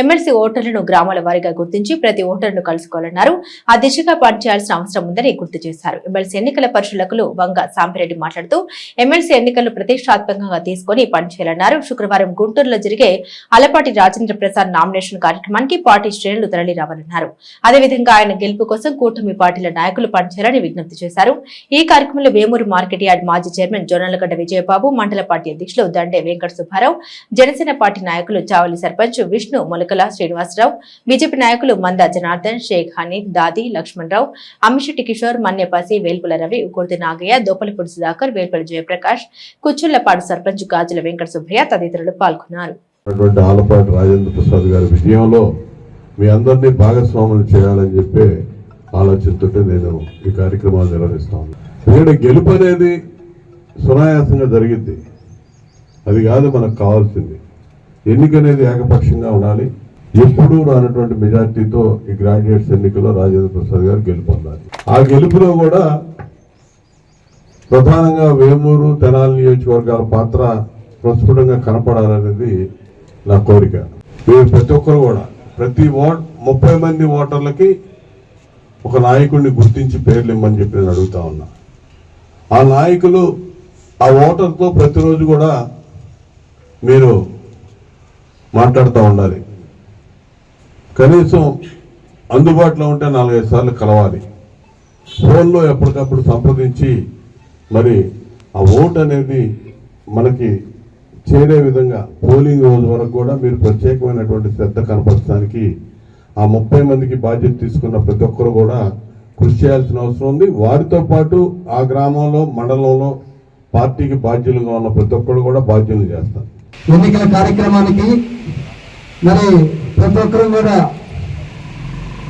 ఎమ్మెల్సీ ఓటర్లను గ్రామాల వారీగా గుర్తించి ప్రతి ఓటర్ను కలుసుకోవాలన్నారు. ఆ దిశగా పనిచేయాల్సిన అవసరం ఉందని గుర్తు చేశారు. ఎమ్మెల్సీ ఎన్నికల పరిశీలకులు వంగ సాంపిరెడ్డి మాట్లాడుతూ ఎమ్మెల్సీ ఎన్నికలను ప్రతిష్టాత్మకంగా తీసుకుని పనిచేయాలన్నారు. శుక్రవారం గుంటూరులో జరిగే అలపాటి రాజేంద్ర ప్రసాద్ నామినేషన్ కార్యక్రమానికి పార్టీ శ్రేణులు తరలిరావాలన్నారు. అదేవిధంగా ఆయన గెలుపు కోసం కూటమి పార్టీల నాయకులు పనిచేయాలని విజ్ఞప్తి చేశారు. ఈ కార్యక్రమంలో వేమూరు మార్కెట్ యార్డ్ మాజీ చైర్మన్ జొన్నలగడ్డ విజయబాబు, మండల పార్టీ అధ్యక్షులు దండే వెంకట సుబ్బారావు, జనసేన పార్టీ నాయకులు చావలి సర్పంచ్ విష్ణు మొలకల శ్రీనివాసరావు, బీజేపీ నాయకులు మంద జనార్దన్, షేక్ హనీఫ్, దాది లక్ష్మణరావు, అమ్మిశెట్టి కిషోర్, మన్యపాసి, వేల్పుల రవి, కుర్తి నాగయ్య, దోపలపూడి సుధాకర్, వేల్పల్లి జయప్రకాష్, కుచ్చుళ్లపాడు సర్పంచ్ గాజుల వెంకట సుబ్బయ్య తదితరులు పాల్గొన్నారు. ఆలపాటి రాజేంద్ర ప్రసాద్ గారి విజయంలో మీ అందరినీ భాగస్వాములు చేయాలని చెప్పి ఆలోచనతో నేను ఈ కార్యక్రమాలు నిర్వహిస్తాను. ఎందుకంటే గెలుపు అనేది సునాయాసంగా జరిగింది, అది కాదు మనకు కావాల్సింది. ఎన్నిక అనేది ఏకపక్షంగా ఉండాలి. ఎప్పుడూ రానటువంటి మెజార్టీతో ఈ గ్రాడ్యుయేట్స్ ఎన్నికల్లో రాజేంద్ర ప్రసాద్ గారు గెలుపొందాలి. ఆ గెలుపులో కూడా ప్రధానంగా వేమూరు తెనాలి నియోజకవర్గాల పాత్ర ప్రస్ఫుటంగా కనపడాలనేది నా కోరిక. మీరు ప్రతి ఒక్కరు కూడా ప్రతి 30 మంది ఓటర్లకి ఒక నాయకుడిని గుర్తించి పేర్లు ఇమ్మని చెప్పి నేను అడుగుతా ఉన్నా. ఆ నాయకులు ఆ ఓటర్తో ప్రతిరోజు కూడా మీరు మాట్లాడుతూ ఉండాలి. కనీసం అందుబాటులో ఉంటే 4-5 సార్లు కలవాలి. ఫోన్లో ఎప్పటికప్పుడు సంప్రదించి మరి ఆ ఓటు అనేది మనకి చేరే విధంగా పోలింగ్ రోజు వరకు కూడా మీరు ప్రత్యేకమైనటువంటి శ్రద్ధ కనపరచడానికి ఆ 30 మందికి బాధ్యత తీసుకున్న ప్రతి ఒక్కరు కూడా కృషి చేయాల్సిన అవసరం ఉంది. వారితో పాటు ఆ గ్రామంలో మండలంలో పార్టీకి బాధ్యులుగా ఉన్న ప్రతి ఒక్కరు కూడా బాధ్యులు చేస్తారు. ఎన్నికల కార్యక్రమానికి మరి ప్రతి ఒక్కరు కూడా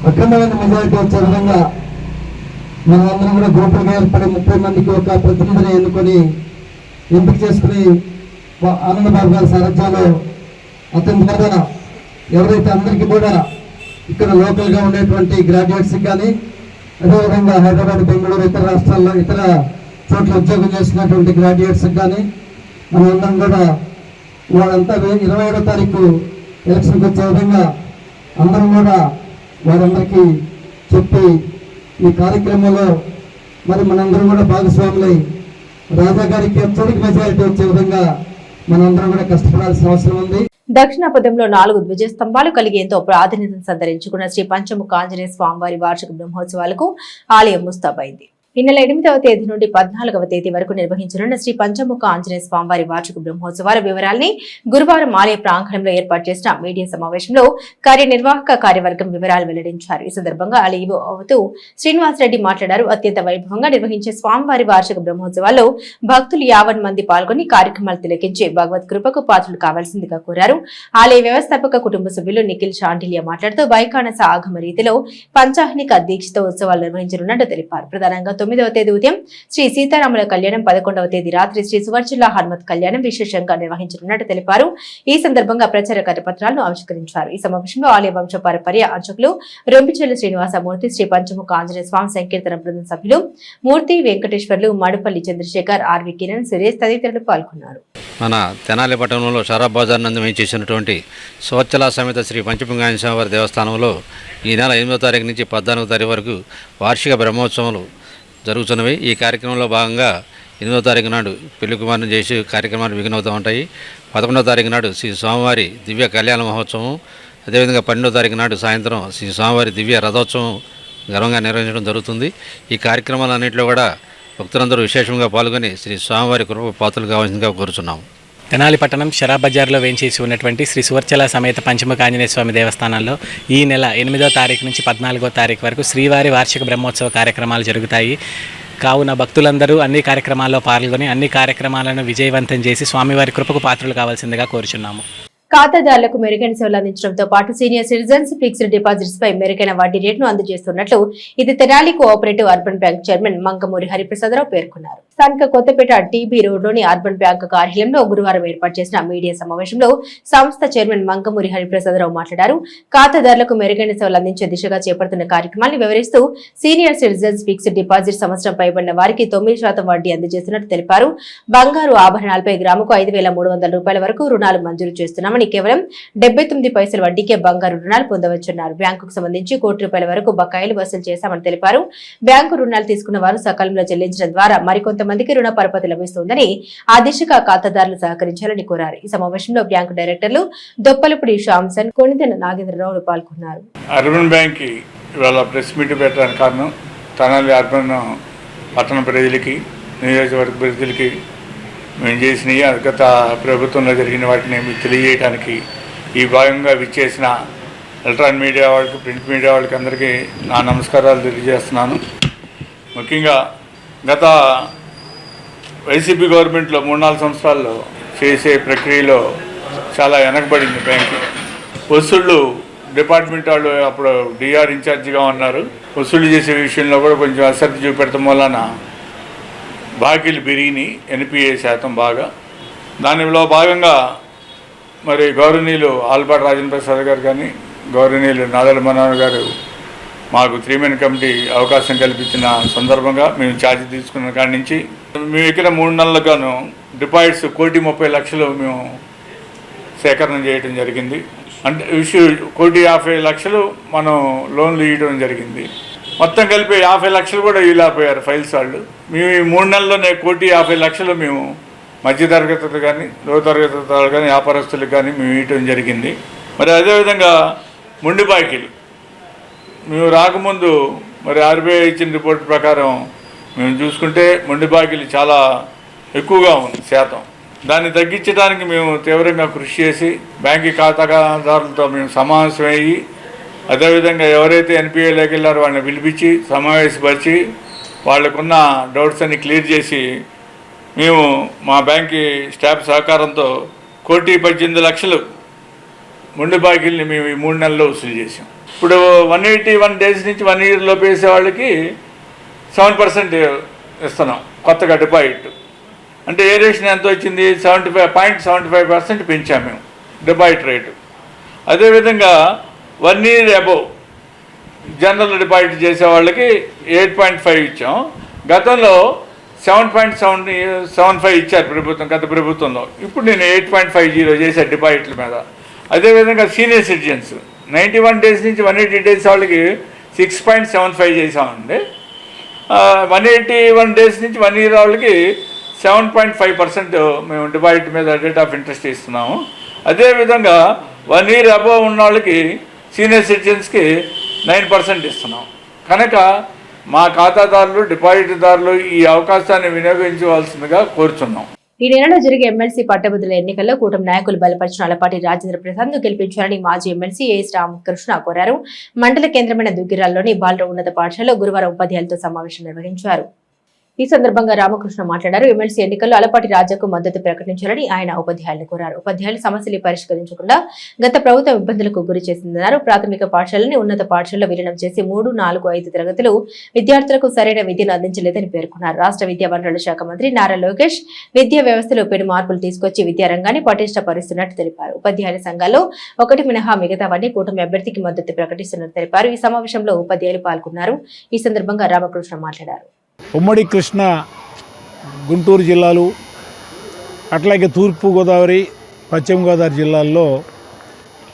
అఖండమైన మెజారిటీ వచ్చే విధంగా మనమందరం కూడా గ్రూపులుగా ఏర్పడి 30 మందికి ఒక ప్రతినిధిని ఎన్నుకొని ఎంపిక చేసుకుని ఆనందబాబు గారి సారథ్యంలో అతని ద్వారా ఎవరైతే అందరికీ కూడా ఇక్కడ లోకల్గా ఉండేటువంటి గ్రాడ్యుయేట్స్కి కానీ అదేవిధంగా హైదరాబాద్, బెంగళూరు, ఇతర రాష్ట్రాల్లో ఇతర చోట్ల ఉద్యోగం చేస్తున్నటువంటి గ్రాడ్యుయేట్స్కి కానీ మనమందరం కూడా వాళ్ళంతా 27వ తారీఖు ఎలక్షన్కి వచ్చే విధంగా అందరం కూడా వారందరికీ చెప్పి ఈ కార్యక్రమంలో మరి మనందరం కూడా భాగస్వాములై రాజా గారికి అత్యధిక మెజారిటీ వచ్చే విధంగా మనందరం కూడా కష్టపడాల్సిన అవసరం ఉంది. దక్షిణాపథంలో 4 ధ్వజస్తంభాలు కలిగి ఎంతో ప్రాధాన్యతను సంతరించుకున్న శ్రీ పంచముఖ ఆంజనేయ స్వామివారి వార్షిక బ్రహ్మోత్సవాలకు ఆలయం ముస్తాబైంది. ఈ నెల 8వ తేదీ నుండి 14వ తేదీ వరకు నిర్వహించనున్న శ్రీ పంచముఖ ఆంజనేయ స్వామివారి వార్షిక బ్రహ్మోత్సవాల వివరాల్ని గురువారం ఆలయ ప్రాంగణంలో ఏర్పాటు చేసిన మీడియా సమావేశంలో కార్యనిర్వాహక కార్యవర్గం వివరాలు వెల్లడించారు. ఈ సందర్భంగా ఆలయ అవుతూ శ్రీనివాసరెడ్డి మాట్లాడారు. అత్యంత వైభవంగా నిర్వహించే స్వామివారి వార్షిక బ్రహ్మోత్సవాల్లో భక్తులు 50 మంది పాల్గొని కార్యక్రమాలు తిలకించి భగవత్ కృపకు పాత్రలు కావాల్సిందిగా కోరారు. ఆలయ వ్యవస్థాపక కుటుంబ సభ్యులు నిఖిల్ షాంటిలియా మాట్లాడుతూ వైఖానస ఆగమ రీతిలో పంచాహ్నిక దీక్షతో ఉత్సవాలు నిర్వహించనున్నట్టు తెలిపారు. ప్రధానంగా 9వ తేదీ ఉదయం శ్రీ సీతారాముల కళ్యాణం, 11వ తేదీ రాత్రి శ్రీ సువర్చుల హనుమత్ కళ్యాణం విశేషంగా నిర్వహించనున్నట్టు తెలిపారు. ఈ సందర్భంగా ప్రచార కరపత్రాలను ఆవిష్కరించారు. ఈ సమావేశంలో ఆలయ వంశపారపర్య అర్చకులు రొంపిచెల్లి శ్రీనివాసమూర్తి, శ్రీ పంచముఖ ఆంజనేయ స్వామి సంకీర్తన బృందం సభ్యులు మూర్తి వెంకటేశ్వర్లు, మడుపల్లి చంద్రశేఖర్, ఆర్వి కిరణ్, సురేష్ తదితరులు పాల్గొన్నారు. మన తెనాలి పట్టణంలో షరాబ్ బజార్ నందు వేయించేసినటువంటి సువర్చల సమేత శ్రీ పంచముఖ ఆంజనేయ స్వామి దేవస్థానంలో ఈ నెల 8వ తారీఖు నుంచి 14వ తారీఖు వరకు వార్షిక బ్రహ్మోత్సవాలు జరుగుతున్నవి. ఈ కార్యక్రమంలో భాగంగా 8వ తారీఖు నాడు పెళ్లి కుమారుని చేసి కార్యక్రమాలు విఘ్నవుతూ ఉంటాయి. 11వ తారీఖు నాడు శ్రీ స్వామివారి దివ్య కళ్యాణ మహోత్సవం, అదేవిధంగా 12వ తారీఖు నాడు సాయంత్రం శ్రీ స్వామివారి దివ్య రథోత్సవం ఘనంగా నిర్వహించడం జరుగుతుంది. ఈ కార్యక్రమాలన్నింటిలో కూడా భక్తులందరూ విశేషంగా పాల్గొని శ్రీ స్వామివారి కృప పాత్రలు కావాల్సిందిగా కోరుచున్నాము. తెనాలి పట్టణం షరాబ్ బజార్లో వేంచేసి ఉన్నటువంటి శ్రీ సువర్చల సమేత పంచముఖ ఆంజనేయ స్వామి దేవస్థానంలో ఈ నెల 8వ తారీఖు నుంచి 14వ తారీఖు వరకు శ్రీవారి వార్షిక బ్రహ్మోత్సవ కార్యక్రమాలు జరుగుతాయి. కావున భక్తులందరూ అన్ని కార్యక్రమాల్లో పాల్గొని అన్ని కార్యక్రమాలను విజయవంతం చేసి స్వామివారి కృపకు పాత్రలు కావాల్సిందిగా కోరుచున్నాము. ఖాతాదారులకు మెరుగైన సేవలు అందించడంతో పాటు సీనియర్ సిటిజన్స్ ఫిక్స్డ్ డిపాజిట్స్ పై మెరుగైన వడ్డీ రేటును అందజేస్తున్నట్లు ఇది Tenali cooperative urban bank chairman Mangamuri Hariprasada Rao పేర్కొన్నారు. స్థానిక కొత్తపేట టీబీ రోడ్లోని అర్బన్ బ్యాంక్ కార్యాలయంలో గురువారం ఏర్పాటు చేసిన మీడియా సమావేశంలో సంస్థ చైర్మన్ మంగమూరి హరిప్రసాదరావు మాట్లాడారు. ఖాతాదారులకు మెరుగైన సేవలు అందించే దిశగా చేపడుతున్న కార్యక్రమాన్ని వివరిస్తూ సీనియర్ సిటిజన్స్ ఫిక్స్డ్ డిపాజిట్ సంవత్సరం పైబడిన వారికి 9% వడ్డీ అందజేస్తున్నట్టు తెలిపారు. బంగారు ఆభరణాలపై గ్రాముకు 5,300 రూపాయల వరకు రుణాలు మంజూరు చేస్తున్నామని, కేవలం 79 పైసల వడ్డీకే బంగారు రుణాలు పొందవచ్చున్నారు. బ్యాంకుకు సంబంధించి ₹1,00,00,000 వరకు బకాయిలు వసూలు చేశామని తెలిపారు. బ్యాంకు రుణాలు తీసుకున్న వారు సకాలంలో చెల్లించడం ద్వారా మరికొంతమందికి రుణ పరపతి లభిస్తుందని, ఆ దిశగా ఖాతాదారులు సహకరించాలని కోరారు. ఈ సమావేశంలో బ్యాంకు డైరెక్టర్లు దొప్పలపూడి శ్యామ్సన్, కొణిదెన నాగేంద్రరావు పాల్గొన్నారు. అర్బన్ బ్యాంక్ ఇవాళ ప్రెస్ మీట్ పెట్టడానికి కారణం తెనాలి అర్బన్ పట్టణ ప్రజలకి, నియోజకవర్గ ప్రజలకి మేము చేసినవి గత ప్రభుత్వంలో జరిగిన వాటిని మీకు తెలియజేయడానికి ఈ భాగంగా విచ్చేసిన ఎలక్ట్రానిక్ మీడియా వాళ్ళకి, ప్రింట్ మీడియా వాళ్ళకి అందరికీ నా నమస్కారాలు తెలియజేస్తున్నాను. ముఖ్యంగా గత వైసీపీ గవర్నమెంట్లో 3-4 సంవత్సరాల్లో చేసే ప్రక్రియలో చాలా వెనకబడింది బ్యాంకు. వసూళ్ళు డిపార్ట్మెంట్ వాళ్ళు అప్పుడు డిఆర్ ఇన్ఛార్జిగా ఉన్నారు. వసూలు చేసే విషయంలో కూడా కొంచెం అశ్రద్ధ చూపెడతాం వలన బాకీలు పెరిగినాయి, ఎన్పిఏ శాతం బాగా. దానిలో భాగంగా మరి గౌరవనీయులు ఆల్పాటి రాజేంద్ర ప్రసాద్ గారు కానీ, గౌరవనీయులు నాదల మనోహర్ గారు మాకు 3 మెన్ కమిటీ అవకాశం కల్పించిన సందర్భంగా మేము ఛార్జ్ తీసుకున్న కాడి నుంచి మేము ఇక్కడ 3 నెలలుగాను డిపాజిట్స్ 1,30,00,000 మేము సేకరణ చేయడం జరిగింది. అంటే 1,50,00,000 మనం లోన్లు ఇవ్వడం జరిగింది. మొత్తం కలిపి 50,00,000 కూడా వీలైపోయారు ఫైల్స్ వాళ్ళు. మేము ఈ 3 నెలల్లోనే 1,50,00,000 మేము మధ్యతరగతులు కానీ లో తరగతి కానీ వ్యాపారస్తులకు కానీ మేము ఇవ్వడం జరిగింది. మరి అదేవిధంగా మొండి బాకీలు మేము రాకముందు మరి ఆర్బీఐ ఇచ్చిన రిపోర్ట్ ప్రకారం మేము చూసుకుంటే మొండి బాకీలు చాలా ఎక్కువగా ఉంది శాతం. దాన్ని తగ్గించడానికి మేము తీవ్రంగా కృషి చేసి బ్యాంకు ఖాతాదారులతో మేము సమావేశమయ్యి అదేవిధంగా ఎవరైతే ఎన్పిఏలోకి వెళ్ళారో వాళ్ళని పిలిపించి సమావేశపరిచి వాళ్ళకున్న డౌట్స్ అన్ని క్లియర్ చేసి మేము మా బ్యాంకు స్టాఫ్ సహకారంతో 1,18,00,000 మొండి బాకీల్ని మేము ఈ 3 నెలల్లో వసూలు చేసాం. ఇప్పుడు 181 డేస్ నుంచి 1 year లోపు వేసే వాళ్ళకి 7% ఇస్తున్నాం కొత్తగా డిపాజిట్. అంటే ఏరేషన్ ఎంత వచ్చింది? 75.75% పెంచాం మేము డిపాజిట్ రేటు. అదేవిధంగా 1 year అబోవ్ జనరల్ డిపాజిట్ చేసే వాళ్ళకి 8.5 ఇచ్చాం. గతంలో 7.75 ఇచ్చారు ప్రభుత్వం, గత ప్రభుత్వంలో. ఇప్పుడు నేను 8.50 చేశాను డిపాజిట్ల మీద. అదేవిధంగా సీనియర్ సిటిజన్స్ 91 డేస్ నుంచి 180 డేస్ వాళ్ళకి 6.75 చేసామండి. 181 డేస్ నుంచి 1 year వాళ్ళకి 7.5% మేము డిపాజిట్ మీద రేట్ ఆఫ్ ఇంట్రెస్ట్ ఇస్తున్నాము. అదేవిధంగా 1 year అబోవ్ ఉన్న వాళ్ళకి సీనియర్ సిటిజన్స్కి 9% ఇస్తున్నాం. కనుక మా ఖాతాదారులు డిపాజిట్దారులు ఈ అవకాశాన్ని వినియోగించవలసిందిగా కోరుచున్నాం. ఈ నెలలో జరిగే ఎమ్మెల్సీ పట్టభద్రుల ఎన్నికల్లో కూటమి నాయకులు బలపరిచిన అలపాటి రాజేంద్ర ప్రసాద్ ను గెలిపించాలని మాజీ ఎమ్మెల్సీ ఏఎస్ రామకృష్ణ కోరారు. మండల కేంద్రమైన దుగ్గిరాల్లోని బాలుర ఉన్నత పాఠశాలలో గురువారం ఉపాధ్యాయులతో సమావేశం నిర్వహించారు. ఈ సందర్భంగా రామకృష్ణ మాట్లాడారు. ఎమ్మెల్సీ ఎన్నికల్లో అలపాటి రాజాకు మద్దతు ప్రకటించాలని ఆయన ఉపాధ్యాయులను కోరారు. ఉపాధ్యాయులు సమస్యలు పరిష్కరించకుండా గత ప్రభుత్వం ఇబ్బందులకు గురి చేసిందన్నారు. ప్రాథమిక పాఠశాలని ఉన్నత పాఠశాలలో విలీనం చేసి 3, 4, 5 తరగతులు విద్యార్థులకు సరైన విద్యను అందించలేదని పేర్కొన్నారు. రాష్ట్ర విద్యా వనరుల శాఖ మంత్రి నారా లోకేష్ విద్యా వ్యవస్థలో పెను మార్పులు తీసుకొచ్చి విద్యారంగాన్ని పటిష్టపరుస్తున్నట్టు తెలిపారు. ఉపాధ్యాయుల సంఘాల్లో ఒకటి మినహా మిగతావన్నీ కూటమి అభ్యర్థికి మద్దతు ప్రకటిస్తున్నట్టు తెలిపారు. ఈ సమావేశంలో ఉపాధ్యాయులు పాల్గొన్నారు. ఈ సందర్భంగా రామకృష్ణ మాట్లాడారు. ఉమ్మడి కృష్ణా గుంటూరు జిల్లాలు అట్లాగే తూర్పు గోదావరి పశ్చిమ గోదావరి జిల్లాల్లో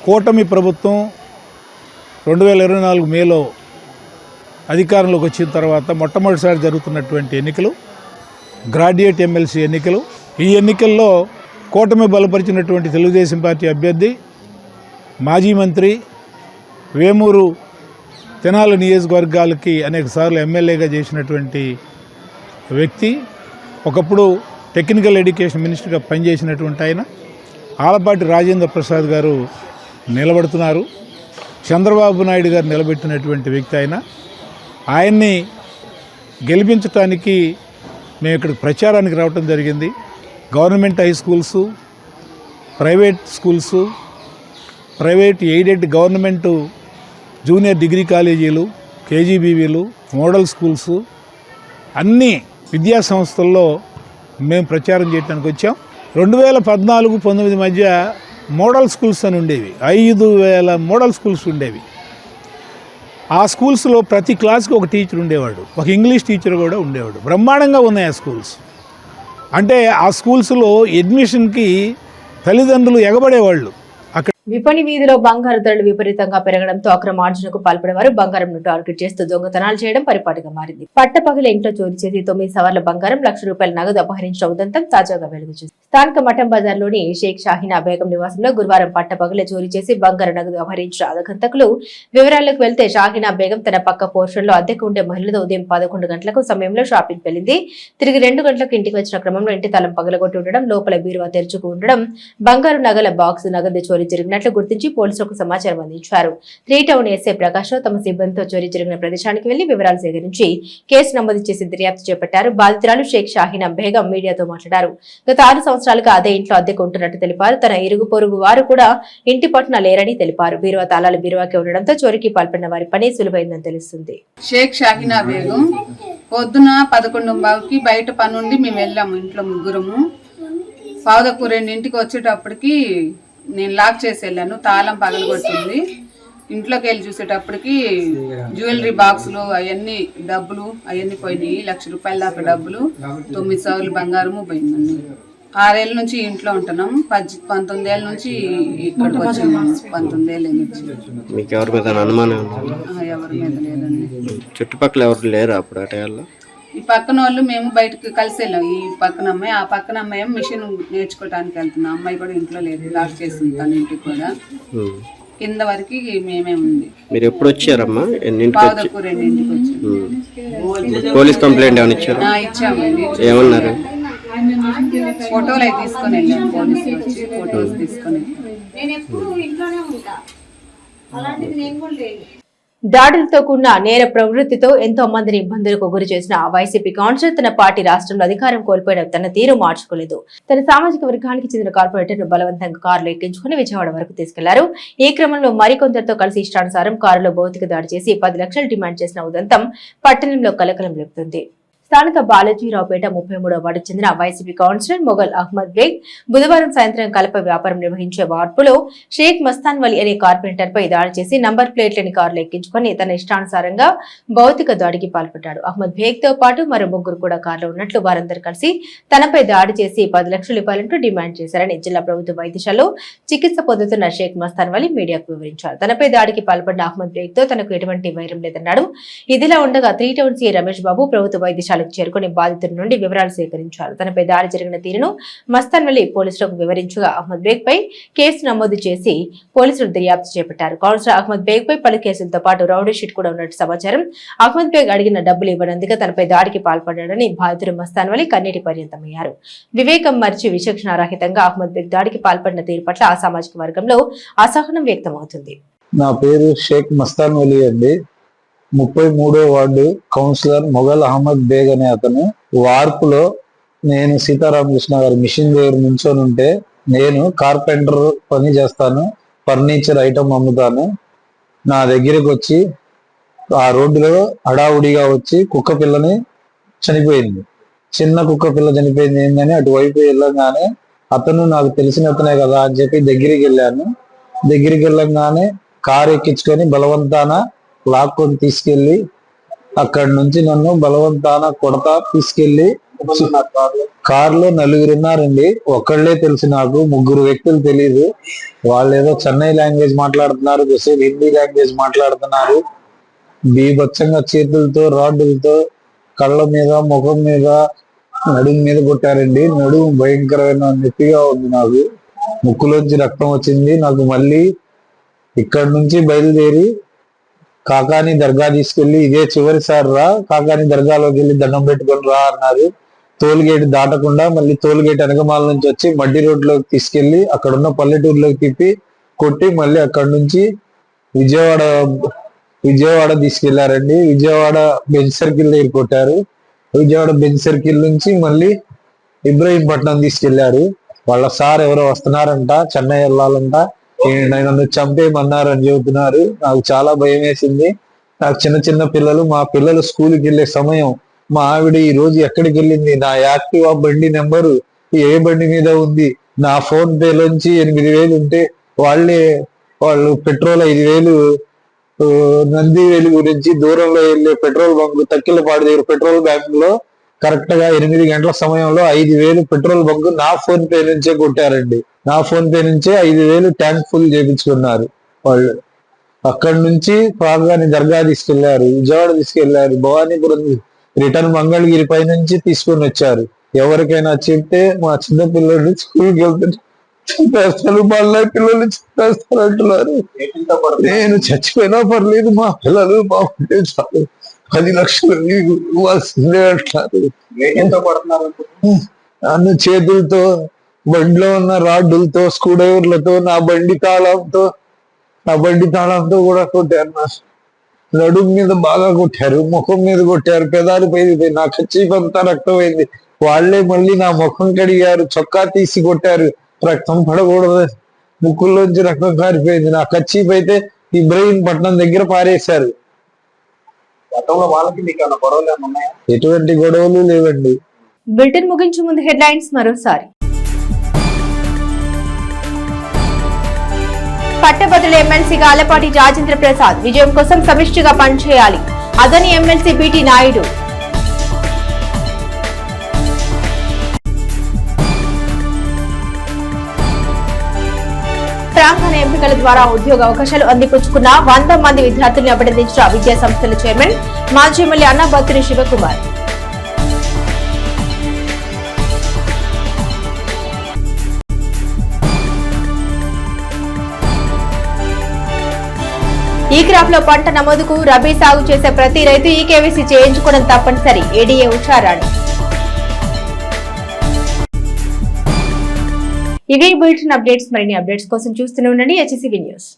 కూటమి ప్రభుత్వం 2024 మేలో అధికారంలోకి వచ్చిన తర్వాత మొట్టమొదటిసారి జరుగుతున్నటువంటి ఎన్నికలు గ్రాడ్యుయేట్ ఎమ్మెల్సీ ఎన్నికలు. ఈ ఎన్నికల్లో కూటమి బలపరిచినటువంటి తెలుగుదేశం పార్టీ అభ్యర్థి మాజీ మంత్రి వేమూరు తెనాలి నియోజకవర్గాలకి అనేకసార్లు ఎమ్మెల్యేగా చేసినటువంటి వ్యక్తి, ఒకప్పుడు టెక్నికల్ ఎడ్యుకేషన్ మినిస్టర్గా పనిచేసినటువంటి ఆయన ఆలపాటి రాజేంద్ర ప్రసాద్ గారు నిలబడుతున్నారు. చంద్రబాబు నాయుడు గారు నిలబెట్టినటువంటి వ్యక్తి ఆయన్ని గెలిపించడానికి మేము ఇక్కడికి ప్రచారానికి రావడం జరిగింది. Government high schools, private schools, private aided government junior degree కాలేజీలు, కేజీబీవీలు, మోడల్ స్కూల్స్ అన్ని విద్యా సంస్థల్లో మేము ప్రచారం చేయడానికి వచ్చాం. 2014-19 మధ్య మోడల్ స్కూల్స్ అని ఉండేవి. 5,000 మోడల్ స్కూల్స్ ఉండేవి. ఆ స్కూల్స్లో ప్రతి క్లాస్కి ఒక టీచర్ ఉండేవాడు, ఒక ఇంగ్లీష్ టీచర్ కూడా ఉండేవాడు. బ్రహ్మాండంగా ఉన్నాయి ఆ స్కూల్స్. అంటే ఆ స్కూల్స్లో అడ్మిషన్కి తల్లిదండ్రులు ఎగబడేవాళ్ళు. విపణి వీధిలో బంగారు ధరలు విపరీతంగా పెరగడంతో అక్రమార్జనకు పాల్పడేవారు బంగారంను టార్గెట్ చేస్తూ దొంగతనాలు చేయడం పరిపాటిగా మారింది. పట్టపగల ఇంట్లో చోరీ చేసి 9 సవర్ల బంగారం, ₹1,00,000 నగదు అపహరించిన ఉదంతం తాజాగా వెలుగు చూసింది. స్థానిక మఠం బజార్లోని షేక్ షాహీనా బేగం నివాసంలో గురువారం పట్టపగలే చోరీ చేసి బంగారు నగదు అపహరించిన అదగంతకులు. వివరాల్లోకి వెళ్తే షాహీనా బేగం తన పక్క పోర్షన్ లో అద్దెకు ఉండే మహిళతో ఉదయం 11 గంటలకు సమయంలో షాపింగ్ వెళ్లింది. తిరిగి 2 గంటలకు ఇంటికి వచ్చిన క్రమంలో ఇంటి తాళం పగలగొట్టి ఉండడం, లోపల బీరువా తెరుచుకు ఉండడం, బంగారు నగల బాక్స్ నగదు చోరీ జరిగినట్లు గుర్తించి పోలీసులకు సమాచారం అందించారు. 3 టౌన్ ఎస్ఐ ప్రకాష్ తమ సిబ్బందితో చోరీ జరిగిన ప్రదేశానికి వెళ్లి వివరాలు సేకరించి కేసు నమోదు చేసి దర్యాప్తు చేపట్టారు. బాధితురాలు షేక్ షాహీనా బేగం మీడియాతో మాట్లాడారు. గత 6 సంవత్సరాలుగా అదే ఇంట్లో అద్దెకు ఉంటున్నట్టు తెలిపారు. తన ఇరుగు పొరుగు వారు కూడా ఇంటి పట్టున లేరని తెలిపారు. బీరువా తాళాలు బీరువాకే ఉండడంతో చోరీకి పాల్పడిన వారి పని సులువైందని తెలుస్తుంది. షేక్ షాహీనా బేగం పొద్దున 11:15కి బయట పనుండి మేము వెళ్ళాము. ఇంట్లో ముగ్గురము 2:15 వచ్చేటప్పటికి నేను లాక్ చేసి వెళ్ళాను. తాళం పగలగొట్టింది. ఇంట్లోకి వెళ్ళి చూసేటప్పటికి జ్యువెలరీ బాక్సులు అవన్నీ డబ్బులు అవన్నీ పోయినాయి. 1,00,000 రూపాయల దాకా డబ్బులు, 9 సవర్లు బంగారము పోయిందండి. 6 ఏళ్ళ నుంచి ఇంట్లో ఉంటున్నాం. 19 ఏళ్ళ నుంచి ఇక్కడికి వచ్చాము. 19 ఏళ్ళ నుంచి. మీకు ఎవరి మీద అనుమానం? ఎవరి మీద లేదండి. చుట్టుపక్కల ఎవరు లేరు అప్పుడు ఆ టైంలో? ఈ పక్కన వాళ్ళు మేము బయటకు కలిసి వెళ్ళాం. ఈ పక్కన అమ్మాయి, ఆ పక్కన అమ్మాయి మిషన్ నేర్చుకోవడానికి వెళ్తున్నాం. అమ్మాయి కూడా ఇంట్లో లేదు, లాక్ చేసింది తన ఇంటికి కూడా. కింద వరకు మేమే ఉంది. మీరు ఎప్పుడు వచ్చారమ్మా? పావుదకు 2ంటికి వచ్చాము. పోలీస్ కంప్లైంట్ ఏమైనా ఇచ్చారు? ఇచ్చామండి. ఏమన్నారు? ఫోటోలు అవి తీసుకొని వెళ్ళాము. పోలీసులు వచ్చి ఫోటోస్ తీసుకొని దాడులతో కూడిన నేర ప్రవృత్తితో ఎంతో మందిని ఇబ్బందులకు గురి చేసిన వైసీపీ కౌన్సిలర్ తన పార్టీ రాష్ట్రంలో అధికారం కోల్పోయిన తన తీరు మార్చుకోలేదు. తన సామాజిక వర్గానికి చెందిన కార్పొరేటర్ బలవంతంగా కారులో ఎక్కించుకుని విజయవాడ వరకు తీసుకెళ్లారు. ఈ క్రమంలో మరికొందరితో కలిసి ఇష్టానుసారం కారులో భౌతిక దాడి చేసి 10 లక్షలు డిమాండ్ చేసిన ఉదంతం పట్టణంలో కలకలం రేపుతుంది. స్థానిక బాలాజీరావుపేట 33వ వార్డుకు చెందిన వైసీపీ కౌన్సిలర్ మొఘల్ అహ్మద్ బేగ్ బుధవారం సాయంత్రం కలప వ్యాపారం నిర్వహించే వార్పులో షేక్ మస్తాన్ వలి అనే కార్పొరేటర్ పై దాడి చేసి నంబర్ ప్లేట్ లేని కారులో ఎక్కించుకుని తన ఇష్టానుసారంగా భౌతిక దాడికి పాల్పడ్డాడు. అహ్మద్ బేగ్ తో పాటు మరో 3 కూడా కారులో ఉన్నట్లు వారందరూ కలిసి తనపై దాడి చేసి 10 లక్షల రూపాయలంటూ డిమాండ్ చేశారని జిల్లా ప్రభుత్వ వైద్యశాలలో చికిత్స పొందుతున్న షేక్ మస్తాన్ వలి మీడియాకు వివరించారు. తనపై దాడికి పాల్పడ్డ అహ్మద్ బేగ్ తో తనకు ఎటువంటి వైరం లేదన్నాడు. ఇదిలా ఉండగా 3 టౌన్ సీఐ రమేష్ బాబు ప్రభుత్వ వైద్యశాల చేరుకుని బాధితుల నుండి వివరాలు సేకరించారు. తనపై దాడి జరిగిన తీరును మస్తాన్ వలి పోలీసులకు వివరించగా అహ్మద్ బేగ్ పై కేసు నమోదు చేసి పోలీసులు దర్యాప్తు చేపట్టారు. కౌన్సిలర్ అహ్మద్ బేగ్ పై పలు కేసులతో పాటు రౌడీ షీట్ కూడా ఉన్నట్టు సమాచారం. అహ్మద్ బేగ్ అడిగిన డబ్బులు ఇవ్వనందుకు తనపై దాడికి పాల్పడ్డాడని బాధితుడు మస్తాన్ వలి కన్నీటి పర్యంతమయ్యారు. వివేకం మరిచి విచక్షణారహితంగా అహ్మద్ బేగ్ దాడికి పాల్పడిన తీరు పట్ల ఆ సామాజిక వర్గంలో అసహనం వ్యక్తమవుతుంది. నా పేరు షేక్ మస్తాన్ వలి అండి. 33వ వార్డు కౌన్సిలర్ మొఘల్ అహ్మద్ బేగ్ అనే అతను వార్పులో నేను సీతారామకృష్ణ గారి మిషన్ దగ్గర నుంచొని ఉంటే, నేను కార్పెంటర్ పని చేస్తాను, ఫర్నిచర్ ఐటమ్ అమ్ముతాను, నా దగ్గరకు వచ్చి ఆ రోడ్డులో హడావుడిగా వచ్చి కుక్క పిల్లని చనిపోయింది. చిన్న కుక్క పిల్ల చనిపోయింది ఏంటని అటువైపు వెళ్ళగానే అతను నాకు తెలిసిన అతనే కదా అని చెప్పి దగ్గరికి వెళ్ళాను. దగ్గరికి వెళ్ళగానే కారు ఎక్కించుకొని బలవంతాన లాక్కొని తీసుకెళ్లి అక్కడి నుంచి నన్ను బలవంతాన కొడతా తీసుకెళ్లి కారులో 4 ఉన్నారండి. ఒకళ్ళే తెలుసు నాకు, 3 వ్యక్తులు తెలియదు. వాళ్ళు ఏదో చెన్నై లాంగ్వేజ్ మాట్లాడుతున్నారు, హిందీ లాంగ్వేజ్ మాట్లాడుతున్నారు. బీభత్సంగా చేతులతో రాడ్డులతో కళ్ళ మీద, ముఖం మీద, నడుము మీద కొట్టారండి. నడుము భయంకరమైన నొప్పిగా ఉంది నాకు. ముక్కులోంచి రక్తం వచ్చింది. నాకు మళ్ళీ ఇక్కడ నుంచి బయలుదేరి కాకాని దర్గా తీసుకెళ్లి ఇదే చివరిసారి రా, కాకాని దర్గాలోకి వెళ్ళి దండం పెట్టుకొని రా అన్నారు. టోల్గేట్ దాటకుండా మళ్ళీ టోల్గేట్ వెనకమాల నుంచి వచ్చి మడ్డి రోడ్లోకి తీసుకెళ్లి అక్కడున్న పల్లెటూరులోకి తిప్పి కొట్టి మళ్ళీ అక్కడి నుంచి విజయవాడ తీసుకెళ్లారండి. విజయవాడ బెంచ్ సర్కిల్ దగ్గర కొట్టారు. విజయవాడ బెంచ్ సర్కిల్ నుంచి మళ్ళీ ఇబ్రహీంపట్నం తీసుకెళ్లారు. వాళ్ళ సార్ ఎవరో వస్తున్నారంట, చెన్నై వెళ్ళాలంట, నన్ను చంపేయమన్నారని చెబుతున్నారు. నాకు చాలా భయం వేసింది. నాకు చిన్న పిల్లలు, మా పిల్లలు స్కూల్కి వెళ్ళే సమయం. మా ఆవిడ ఈ రోజు ఎక్కడికి వెళ్ళింది, నా యాక్టివా బండి నెంబరు ఏ బండి మీద ఉంది, నా ఫోన్ పేలోంచి 8,000 ఉంటే వాళ్ళు పెట్రోల్ 5,000 నందివేలు గురించి దూరంలో వెళ్ళే పెట్రోల్ బంక్ తక్కిలపాడు దగ్గర పెట్రోల్ బ్యాంక్ లో కరెక్ట్ గా 8 గంటల సమయంలో 5,000 పెట్రోల్ బంక్ నా ఫోన్ పే నుంచే కొట్టారండి. నా ఫోన్ పే నుంచే 5,000 ట్యాంక్ ఫుల్ చేయించుకున్నారు వాళ్ళు. అక్కడి నుంచి కాకాని దర్గా తీసుకెళ్లారు, విజయవాడ తీసుకెళ్లారు, భవానీపురం రిటర్న్ మంగళగిరి పై నుంచి తీసుకొని వచ్చారు. ఎవరికైనా చెప్తే మా చిన్న పిల్లలు స్కూల్కి వెళ్తుంటే చంపేస్తారు, మళ్ళీ పిల్లలు చంపేస్తారంటున్నారు. నేను చచ్చిపోయినా పర్లేదు, మా పిల్లలు బాగుంటే చాలు, 10 లక్షలు ఇవ్వాల్సిందే అంటారు. నన్ను చేతులతో, బండిలో ఉన్న రాడ్డులతో, స్క్రూ డ్రైవర్లతో, నా బండి తాళంతో కూడా కొట్టారు. నడుము మీద బాగా కొట్టారు, ముఖం మీద కొట్టారు, పెదాలు పైది, నా కచ్చిపంతా రక్తమైంది. వాళ్లే మళ్ళీ నా ముఖం కడిగారు, చొక్కా తీసి కొట్టారు, రక్తం పడకూడదు, ముక్కుల్లోంచి రక్తం కారిపోయింది. నా కచ్చిప్ అయితే ఇబ్రహీంపట్నం దగ్గర పారేశారు. ఎటువంటి గొడవలు లేవండి. బులెటిన్ ముగించే ముందు హెడ్లైన్స్ మరోసారి. పట్టభద్రుల ఎమ్మెల్సీగా ఆలపాటి రాజేంద్ర ప్రసాద్ విజయం కోసం సమిష్టిగా పనిచేయాలి. అదని ఎమ్మెల్సీ బీటీ నాయుడు. ప్రాంగణ ఎంపికల ద్వారా ఉద్యోగ అవకాశాలు అందిపుచ్చుకున్న 100 మంది విద్యార్థులను అభినందించిన విద్యా సంస్థల చైర్మన్ మాజీ ఎమ్మెల్యే అన్నబత్తుని శివకుమార్. ఈ క్రాప్ లో పంట నమోదుకు రబీ సాగు చేసే ప్రతి రైతు ఈ కేవీసీ చేయించుకోవడం తప్పనిసరి. ఏడీఏ ఉషారాణి. ఇవి బులెటిన్ అప్డేట్స్. మరిన్ని అప్డేట్స్ కోసం చూస్తూనే ఉండండి HCV న్యూస్.